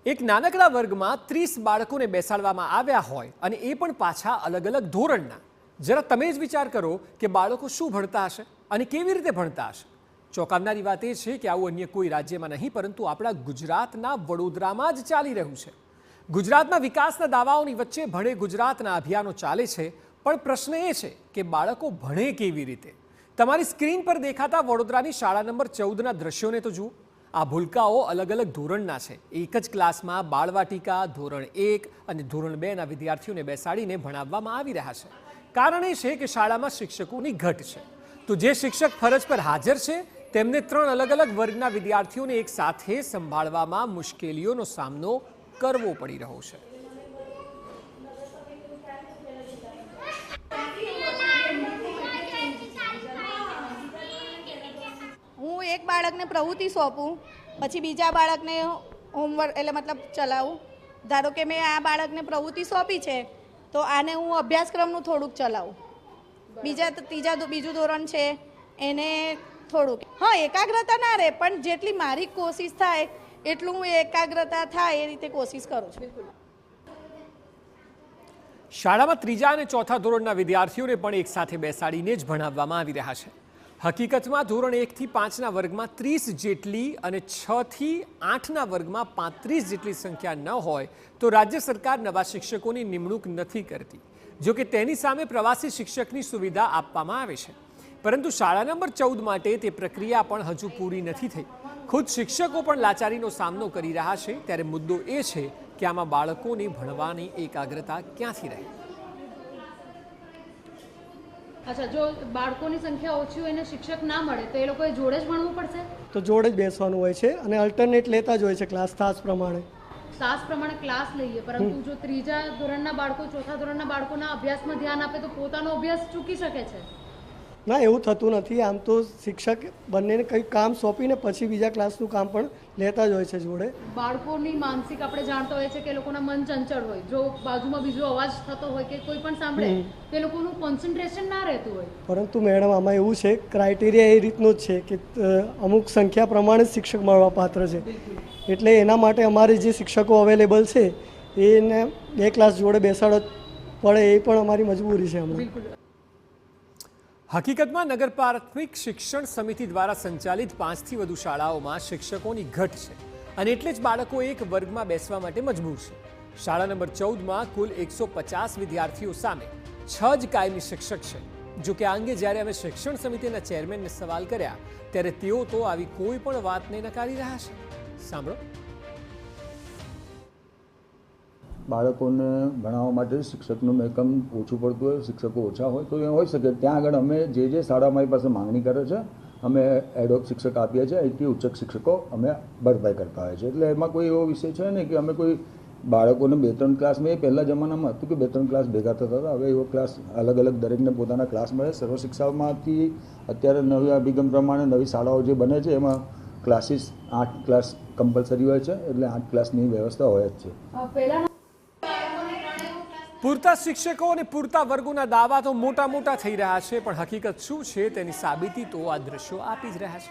એક નાનકડા વર્ગમાં 30 બાળકોને બેસાડવામાં આવ્યા હોય અને એ પણ પાછા અલગ અલગ ધોરણના. જરા તમે જ વિચાર કરો કે બાળકો શું ભણતા હશે અને કેવી રીતે ભણતા હશે. ચોંકાવનારી વાત એ છે કે આવું અન્ય કોઈ રાજ્યમાં નહીં પરંતુ આપણા ગુજરાતના વડોદરામાં જ ચાલી રહ્યું છે. ગુજરાતના વિકાસના દાવાઓની વચ્ચે ભણે ગુજરાતના અભિયાનો ચાલે છે, પણ પ્રશ્ન એ છે કે બાળકો ભણે કેવી રીતે. તમારી સ્ક્રીન પર દેખાતા વડોદરાની શાળા નંબર 14ના દ્રશ્યોને તો જુઓ. આ ભૂલકાઓ અલગ અલગ ધોરણના છે. એક જ ક્લાસમાં બાળવાટિકા, ધોરણ 1 અને ધોરણ 2ના વિદ્યાર્થીઓને બેસાડીને ભણાવવામાં આવી રહ્યા છે. કારણ એ છે કે શાળામાં શિક્ષકોની ઘટ છે. તો જે શિક્ષક ફરજ પર હાજર છે તેમને 3 અલગ અલગ વર્ગના વિદ્યાર્થીઓને એક સાથે સંભાળવામાં મુશ્કેલીઓનો સામનો કરવો પડી રહ્યો છે. હું એક બાળકને પ્રવૃત્તિ સોંપું, પછી બીજા બાળકને હોમવર્ક એટલે મતલબ ચલાવું. ધારો કે મેં આ બાળકને પ્રવૃત્તિ સોંપી છે તો આને હું અભ્યાસક્રમનું થોડુંક ચલાવું. બીજું ધોરણ છે એને થોડુંક એકાગ્રતા ના રહે, પણ જેટલી મારી કોશિશ થાય એટલું હું એકાગ્રતા થાય એ રીતે કોશિશ કરું છું. શાળામાં 3જા અને 4થા ધોરણના વિદ્યાર્થીઓને પણ એક સાથે બેસાડીને જ ભણાવવામાં આવી રહ્યા છે. હકીકતમાં ધોરણ 1 થી 5ના વર્ગમાં 30 જેટલી અને 6 થી 8ના વર્ગમાં 35 જેટલી સંખ્યા ન હોય તો રાજ્ય સરકાર નવા શિક્ષકોની નિમણૂક નથી કરતી. જો કે તેની સામે પ્રવાસી શિક્ષકની સુવિધા આપવામાં આવે છે, પરંતુ શાળા નંબર 14 માટે તે પ્રક્રિયા પણ હજુ પૂરી નથી થઈ. ખુદ શિક્ષકો પણ લાચારીનો સામનો કરી રહ્યા છે. ત્યારે મુદ્દો એ છે કે આમાં બાળકોની ભણવાની એકાગ્રતા ક્યાંથી રહે. અચ્છા, જો બાળકોની સંખ્યા ઓછી હોય અને શિક્ષક ના મળે તો એ લોકોએ જોડે જ ભણવું પડશે? તો જોડે જ બેસવાનું હોય છે અને અલ્ટરનેટ લેતા જ હોય છે ક્લાસ તાસ પ્રમાણે ક્લાસ લઈએ, પરંતુ જો 3જા ધોરણના બાળકો 4થા ધોરણના બાળકોના અભ્યાસમાં ધ્યાન આપે તો પોતાનો અભ્યાસ ચૂકી શકે છે. ના, એવું થતું નથી. આમ તો શિક્ષક બંનેને કંઈક કામ સોંપીને પછી બીજા ક્લાસનું કામ પણ લેતા જ હોય છે જોડે. બાળકોની માનસિક આપણે જાણતા હોય છે કે લોકોના મન ચંચળ હોય, જો બાજુમાં બીજો અવાજ થતો હોય કે કોઈ પણ સાંભળે તો એ લોકોનું કોન્સન્ટ્રેશન ના રહેતું હોય. પરંતુ મેડમ આમાં એવું છે, ક્રાઇટેરિયા એ રીતનો જ છે કે અમુક સંખ્યા પ્રમાણે જ શિક્ષક મળવા પાત્ર છે. એટલે એના માટે અમારે જે શિક્ષકો અવેલેબલ છે એને 2 ક્લાસ જોડે બેસાડવા પડે, એ પણ અમારી મજબૂરી છે હમણાં. હકીકતમાં નગર પ્રાથમિક શિક્ષણ સમિતિ દ્વારા સંચાલિત 5થી વધુ શાળાઓમાં શિક્ષકોની ઘટ છે અને એટલે જ બાળકો એક વર્ગમાં બેસવા માટે મજબૂર છે. શાળા નંબર 14માં કુલ 150 વિદ્યાર્થીઓ સામે 6 જ કાયમી શિક્ષક છે. જો કે આ અંગે જ્યારે અમે શિક્ષણ સમિતિના ચેરમેનને સવાલ કર્યા ત્યારે તેઓ તો આવી કોઈ પણ વાતને નકારી રહ્યા છે. સાંભળો. બાળકોને ભણાવવા માટે શિક્ષકનું મહેકમ ઓછું પડતું હોય, શિક્ષકો ઓછા હોય તો એ હોઈ શકે. ત્યાં આગળ અમે જે શાળા અમારી પાસે માંગણી કરે છે અમે એડહોક શિક્ષક આપીએ છીએ, અહીંથી ઉચ્ચક શિક્ષકો અમે ભરપાઈ કરતા હોય છે. એટલે એમાં કોઈ એવો વિષય છે નહીં કે અમે કોઈ બાળકોને 2-3 ક્લાસ, મેં પહેલાં જમાનામાં હતું કે 2-3 ક્લાસ ભેગા થતા હતા. હવે એવો ક્લાસ અલગ અલગ દરેકને પોતાના ક્લાસ મળે. સર્વ શિક્ષામાંથી અત્યારે નવી અભિગમ પ્રમાણે નવી શાળાઓ જે બને છે એમાં ક્લાસીસ 8 ક્લાસ કમ્પલસરી હોય છે, એટલે 8 ક્લાસની વ્યવસ્થા હોય જ છે. પૂરતા શિક્ષકો અને પૂરતા વર્ગોના દાવા તો મોટા થઈ રહ્યા છે, પણ હકીકત શું છે તેની સાબિતી તો આ દ્રશ્યો આપી જ રહ્યા છે.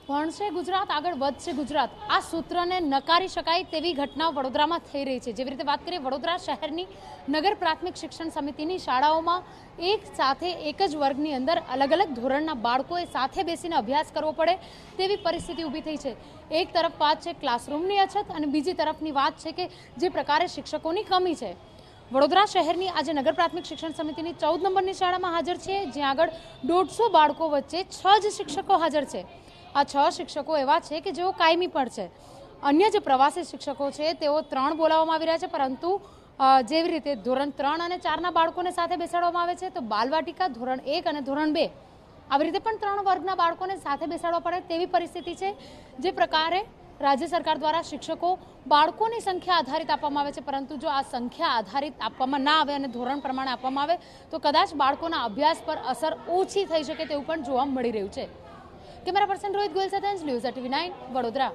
ભણશે ગુજરાત, આગળ વધશે ગુજરાત, આ સૂત્રને નકારી શકાય તેવી ઘટનાઓ વડોદરામાં થઈ રહી છે. જેવી રીતે વાત કરીએ વડોદરા શહેરની નગર પ્રાથમિક શિક્ષણ સમિતિની શાળાઓમાં એક સાથે એક જ વર્ગની અંદર અલગ અલગ ધોરણના બાળકોએ સાથે બેસીને અભ્યાસ કરવો પડે તેવી પરિસ્થિતિ ઊભી થઈ છે. એક તરફ વાત છે ક્લાસરૂમની અછત અને બીજી તરફની વાત છે કે જે પ્રકારે શિક્ષકોની કમી છે. વડોદરા શહેરની આજે નગર પ્રાથમિક શિક્ષણ સમિતિની 14 નંબરની શાળામાં હાજર છે, જ્યાં આગળ 150 બાળકો વચ્ચે 6 જ શિક્ષકો હાજર છે. આ 6 શિક્ષકો એવા છે કે જેઓ કાયમી પર છે. અન્ય જે પ્રવાસી શિક્ષકો છે તેઓ 3 બોલાવવામાં આવી રહ્યા છે, પરંતુ જેવી રીતે ધોરણ 3 અને 4ના બાળકોને સાથે બેસાડવામાં આવે છે તો બાલવાટિકા, ધોરણ 1 અને ધોરણ 2 આવી રીતે પણ 3 વર્ગના બાળકોને સાથે બેસાડવા પડે તેવી પરિસ્થિતિ છે. જે પ્રકારે રાજ્ય સરકાર દ્વારા શિક્ષકો બાળકોની સંખ્યા આધારિત આપવામાં આવે છે, પરંતુ જો આ સંખ્યા આધારિત આપવામાં ના આવે અને ધોરણ પ્રમાણે આપવામાં આવે તો કદાચ બાળકોના અભ્યાસ પર અસર ઓછી થઈ શકે તેવું પણ જોવા મળી રહ્યું છે. કેમેરા પર્સન રોહિત ગોયલ સાથે ન્યૂઝ TV9 વડોદરા.